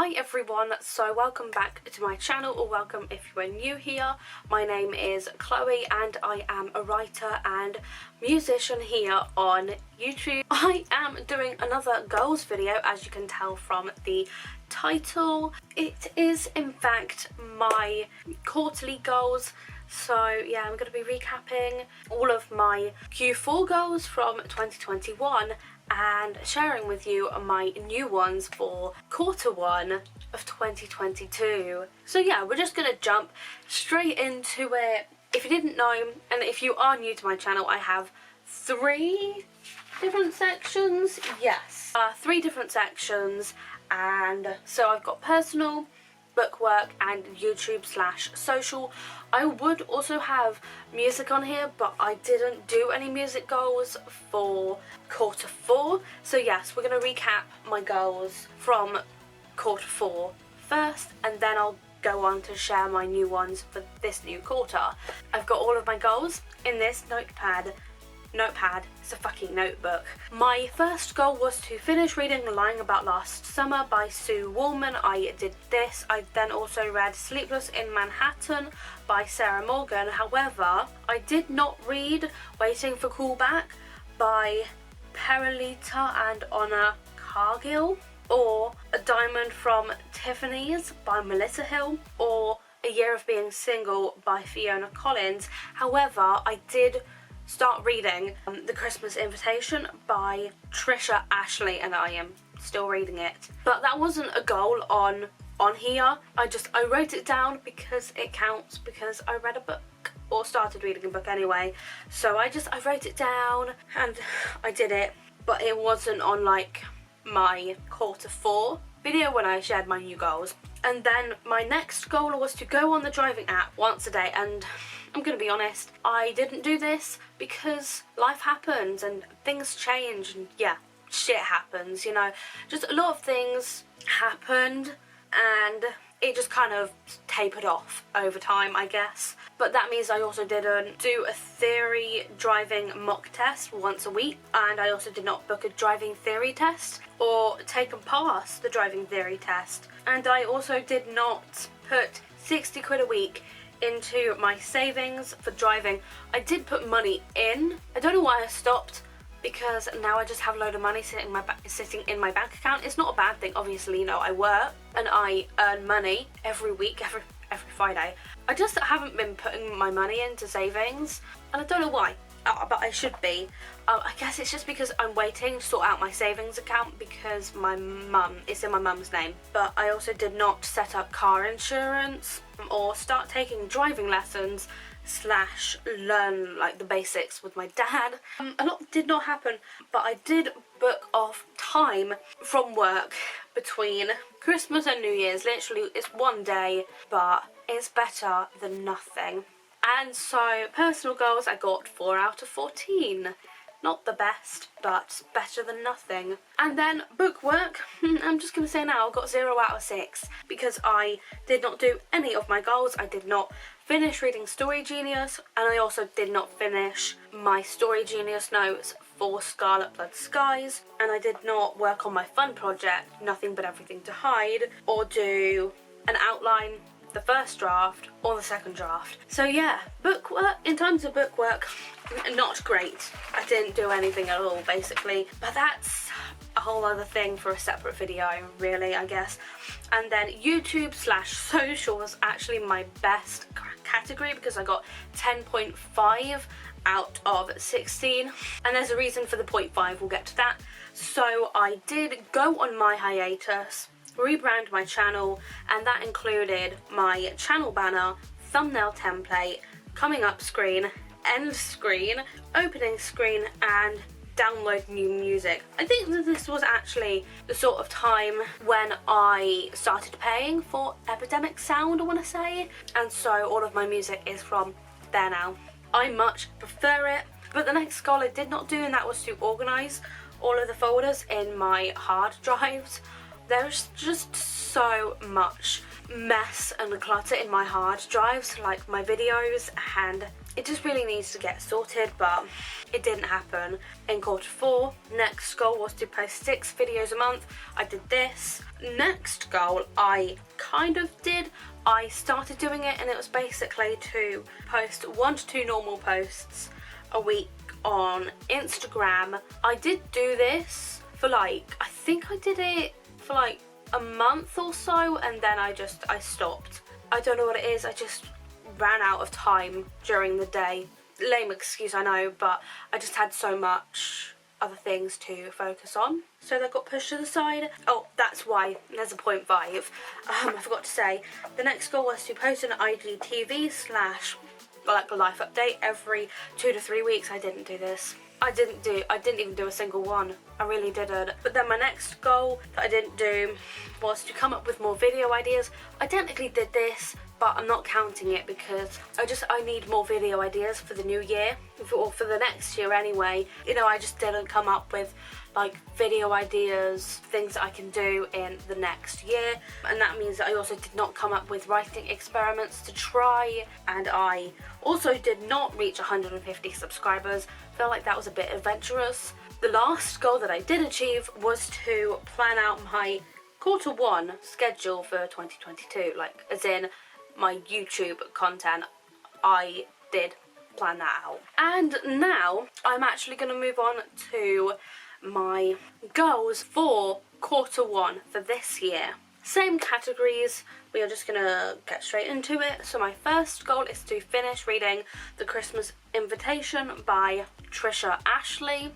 Hi everyone, so welcome back to my channel, or welcome if you are new here. My name is Chloe and I am a writer and musician here on YouTube. I am doing another goals video, as you can tell from the title. It is in fact my quarterly goals. So yeah, I'm going to be recapping all of my Q4 goals from 2021 and sharing with you my new ones for Q1 of 2022. So yeah, we're just going to jump straight into it. If you didn't know, and if you are new to my channel, I have three different sections. Yes, three different sections, and so I've got personal, bookwork and YouTube/social. I would also have music on here, but I didn't do any music goals for Q4. So yes, we're going to recap my goals from Q4 first, and then I'll go on to share my new ones for this new quarter. I've got all of my goals in this notepad, it's a fucking notebook. My first goal was to finish reading Lying About Last Summer by Sue Woolman. I did this. I then also read Sleepless in Manhattan by Sarah Morgan. However, I did not read Waiting for Callback by Perlita and Honor Cargill, or A Diamond from Tiffany's by Melissa Hill, or A Year of Being Single by Fiona Collins. However, I did start reading The Christmas Invitation by Trisha Ashley, and I am still reading it. But that wasn't a goal on here. I wrote it down because it counts, because I read a book, or started reading a book anyway. So I wrote it down and I did it, but it wasn't on like my Q4 video when I shared my new goals. And then my next goal was to go on the driving app once a day, and I'm gonna be honest, I didn't do this because life happens and things change, and yeah, shit happens, you know. Just a lot of things happened and it just kind of tapered off over time, I guess. But that means I also didn't do a theory driving mock test once a week, and I also did not book a driving theory test or take and pass the driving theory test. And I also did not put 60 quid a week into my savings for driving. I did put money in. I don't know why I stopped, because now I just have a load of money sitting in my bank account. It's not a bad thing, obviously. You know, I work and I earn money every week, every Friday. I just haven't been putting my money into savings, and I don't know why, but I should be. I guess it's just because I'm waiting to sort out my savings account, because it's in my mum's name. But I also did not set up car insurance or start taking driving lessons / learn like the basics with my dad. A lot did not happen, but I did book off time from work between Christmas and New Year's. Literally, it's one day, but it's better than nothing. And so personal goals, I got 4 out of 14. Not the best, but better than nothing. And then bookwork, I'm just going to say now, I got 0 out of 6 because I did not do any of my goals. I did not finish reading Story Genius, and I also did not finish my Story Genius notes for Scarlet Blood Skies, and I did not work on my fun project, Nothing But Everything to Hide, or do an outline, the first draft or the second draft. So yeah, bookwork, in terms of bookwork, not great. I didn't do anything at all, basically, but that's a whole other thing for a separate video, really, I guess. And then YouTube/social was actually my best category, because I got 10.5 out of 16, and there's a reason for the 0.5, we'll get to that. So I did go on my hiatus, rebrand my channel, and that included my channel banner, thumbnail template, coming up screen, end screen, opening screen, and download new music. I think that this was actually the sort of time when I started paying for Epidemic Sound, I want to say, and so all of my music is from there now. I much prefer it. But the next goal I did not do, and that was to organise all of the folders in my hard drives. There's just so much mess and clutter in my hard drives, like my videos and it just really needs to get sorted, but it didn't happen in Q4. Next goal was to post 6 videos a month. I did this. Next goal I kind of did. I started doing it, and it was basically to post 1 to 2 normal posts a week on Instagram. I did do this for I think I did it for a month or so, and then I stopped. I don't know what it is, I just ran out of time during the day. Lame excuse, I know, but I just had so much other things to focus on, so that got pushed to the side. Oh, that's why there's a 0.5. I forgot to say, the next goal was to post an IGTV / a life update every 2 to 3 weeks. I didn't do this. I didn't even do a single one. I really didn't. But then my next goal that I didn't do was to come up with more video ideas. I technically did this, but I'm not counting it because I need more video ideas for the new year, or for the next year anyway. You know, I just didn't come up with video ideas, things that I can do in the next year, and that means that I also did not come up with writing experiments to try, and I also did not reach 150 subscribers. I feel like that was a bit adventurous. The last goal that I did achieve was to plan out my Q1 schedule for 2022, as in my YouTube content. I did plan that out. And now I'm actually going to move on to my goals for Q1 for this year. Same categories, we are just gonna get straight into it. So my first goal is to finish reading The Christmas Invitation by Trisha Ashley.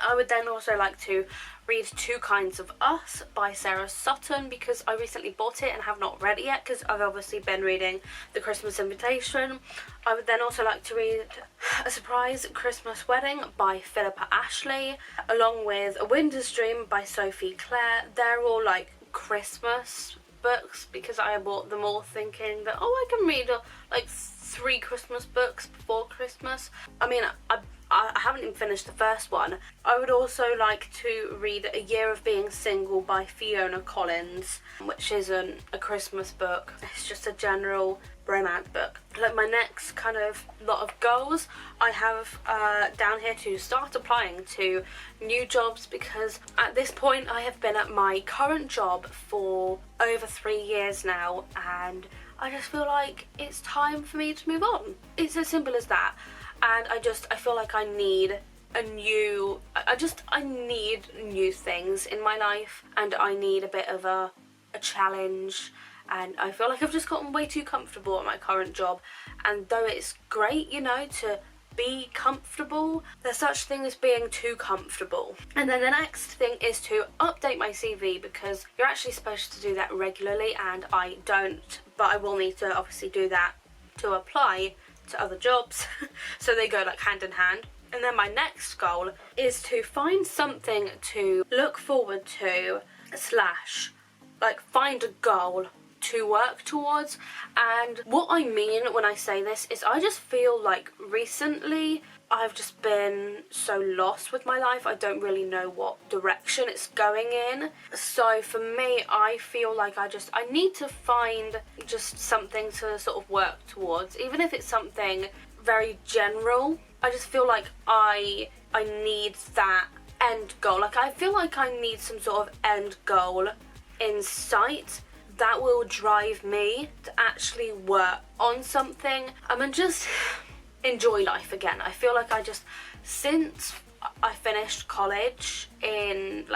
I would then also like to read Two Kinds of Us by Sarah Sutton, because I recently bought it and have not read it yet, because I've obviously been reading The Christmas Invitation. I would then also like to read A Surprise Christmas Wedding by Philippa Ashley, along with A Winter's Dream by Sophie Clare. They're all Christmas books, because I bought them all thinking that, I can read 3 Christmas books before Christmas. I mean, I haven't even finished the first one. I would also like to read A Year of Being Single by Fiona Collins, which isn't a Christmas book. It's just a general romance book. My next kind of lot of goals I have down here to start applying to new jobs, because at this point I have been at my current job for over 3 years now, and I just feel like it's time for me to move on. It's as simple as that. And I feel like I need I need new things in my life, and I need a bit of a challenge, and I feel like I've just gotten way too comfortable at my current job. And though it's great, to be comfortable, there's such thing as being too comfortable. And then the next thing is to update my CV, because you're actually supposed to do that regularly, and I don't, but I will need to obviously do that to apply to other jobs. So they go hand in hand. And then my next goal is to find something to look forward to / find a goal to work towards. And what I mean when I say this is I just feel like recently I've just been so lost with my life. I don't really know what direction it's going in. So for me, I feel like I need to find just something to sort of work towards, even if it's something very general. I just feel like I need that end goal. I feel like I need some sort of end goal in sight that will drive me to actually work on something and just enjoy life again. I feel like since I finished college in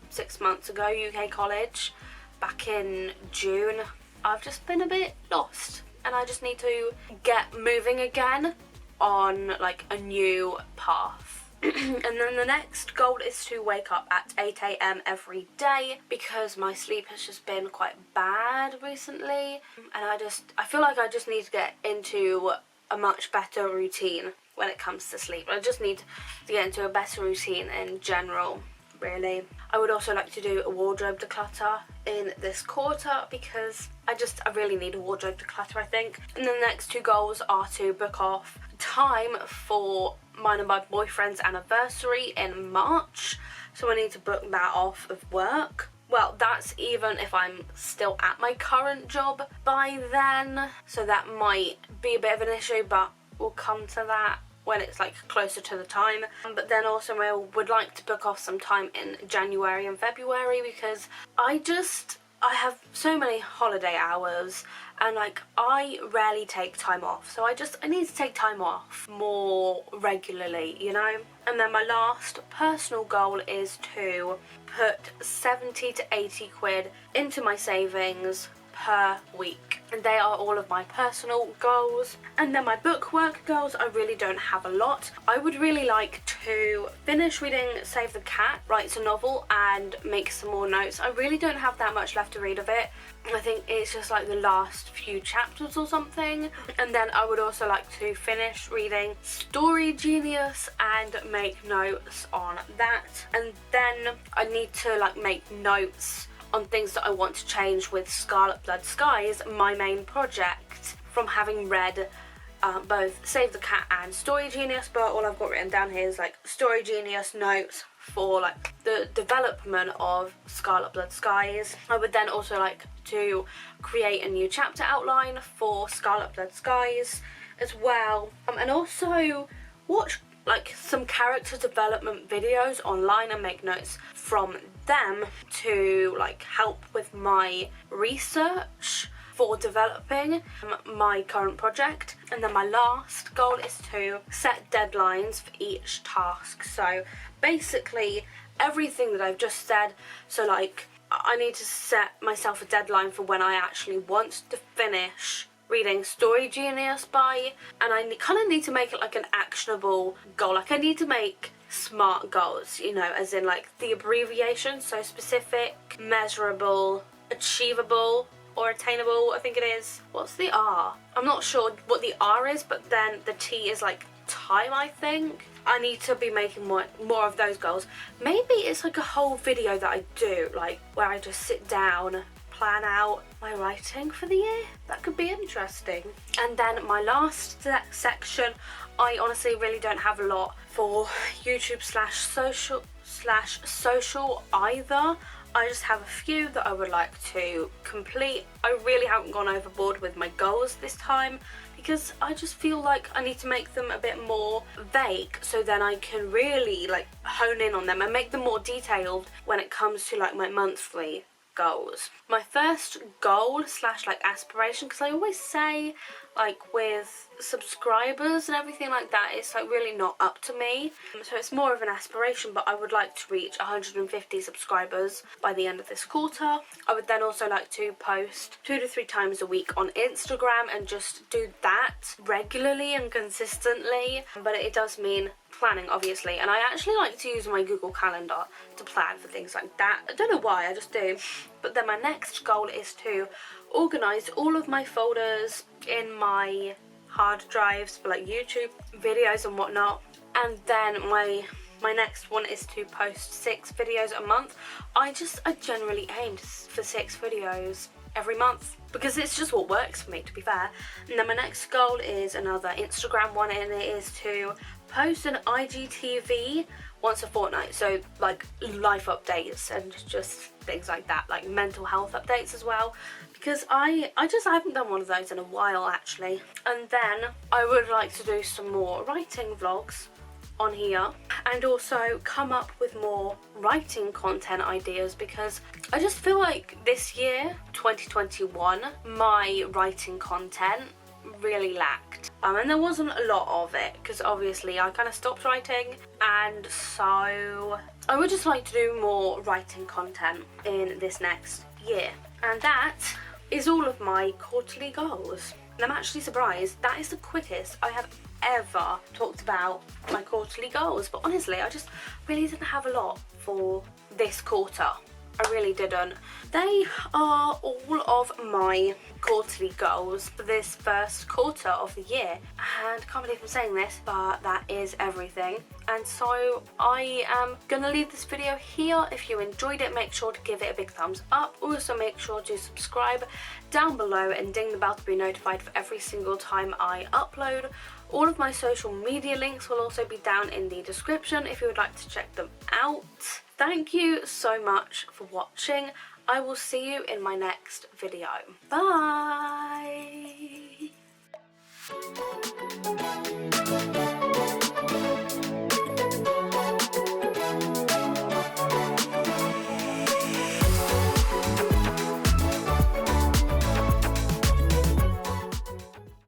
6 months ago, UK college, back in June, I've just been a bit lost, and I just need to get moving again on a new path. And then the next goal is to wake up at 8 AM every day, because my sleep has just been quite bad recently, and I feel like I just need to get into a much better routine when it comes to sleep. I just need to get into a better routine in general, really. I would also like to do a wardrobe declutter in this quarter, because I really need a wardrobe declutter, I think. And then the next 2 goals are to book off time for mine and my boyfriend's anniversary in March. So I need to book that off of work. Well, that's even if I'm still at my current job by then, so that might be a bit of an issue, but we'll come to that when it's like closer to the time. But then also I would like to book off some time in January and February, because I have so many holiday hours and like I rarely take time off, so I need to take time off more regularly, you know. And then my last personal goal is to put 70 to 80 quid into my savings per week, and they are all of my personal goals. And then my bookwork goals, I really don't have a lot. I would really like to finish reading Save the Cat Writes a Novel and make some more notes. I really don't have that much left to read of it. I think it's just like the last few chapters or something. And then I would also like to finish reading Story Genius and make notes on that. And then I need to like make notes on things that I want to change with Scarlet Blood Skies, my main project, from having read both Save the Cat and Story Genius. But all I've got written down here is like Story Genius notes for like the development of Scarlet Blood Skies. I would then also like to create a new chapter outline for Scarlet Blood Skies as well, and also watch like some character development videos online and make notes from them to like help with my research for developing my current project. And then my last goal is to set deadlines for each task. So basically everything that I've just said, so like I need to set myself a deadline for when I actually want to finish reading Story Genius by, and I kind of need to make it like an actionable goal. Like I need to make SMART goals, you know, as in like the abbreviation, so specific, measurable, achievable, or attainable, I think it is. What's the R? I'm not sure what the R is, but then the T is like time, I think. I need to be making more of those goals. Maybe it's like a whole video that I do, like where I just sit down, plan out my writing for the year. That could be interesting. And then my last section, I honestly really don't have a lot for YouTube social either. I just have a few that I would like to complete. I really haven't gone overboard with my goals this time, because I just feel like I need to make them a bit more vague, so then I can really like hone in on them and make them more detailed when it comes to like my monthly goals. My first goal slash like aspiration, because I always say like with subscribers and everything like that, it's like really not up to me, so it's more of an aspiration, but I would like to reach 150 subscribers by the end of this quarter. I would then also like to post 2 to 3 times a week on Instagram and just do that regularly and consistently, but it does mean planning, obviously, and I actually like to use my Google Calendar to plan for things like that. I don't know why, I just do. But then my next goal is to organise all of my folders in my hard drives for like YouTube videos and whatnot. And then my next one is to post 6 videos a month. I generally aim for 6 videos every month, because it's just what works for me, to be fair. And then my next goal is another Instagram one, and it is to post an IGTV once a fortnight, so like life updates and just things like that, like mental health updates as well, because I haven't done one of those in a while actually. And then I would like to do some more writing vlogs on here, and also come up with more writing content ideas, because I just feel like this year, 2021, my writing content really lacked, and there wasn't a lot of it, because obviously I kind of stopped writing, and so I would just like to do more writing content in this next year. And that is all of my quarterly goals, and I'm actually surprised that is the quickest I have ever talked about my quarterly goals. But honestly, I just really didn't have a lot for this quarter. I really didn't. They are all of my quarterly goals for this first quarter of the year, and I can't believe I'm saying this, but that is everything. And so I am gonna leave this video here. If you enjoyed it, make sure to give it a big thumbs up. Also make sure to subscribe down below and ding the bell to be notified for every single time I upload. All of my social media links will also be down in the description if you would like to check them out. Thank you so much for watching. I will see you in my next video. Bye!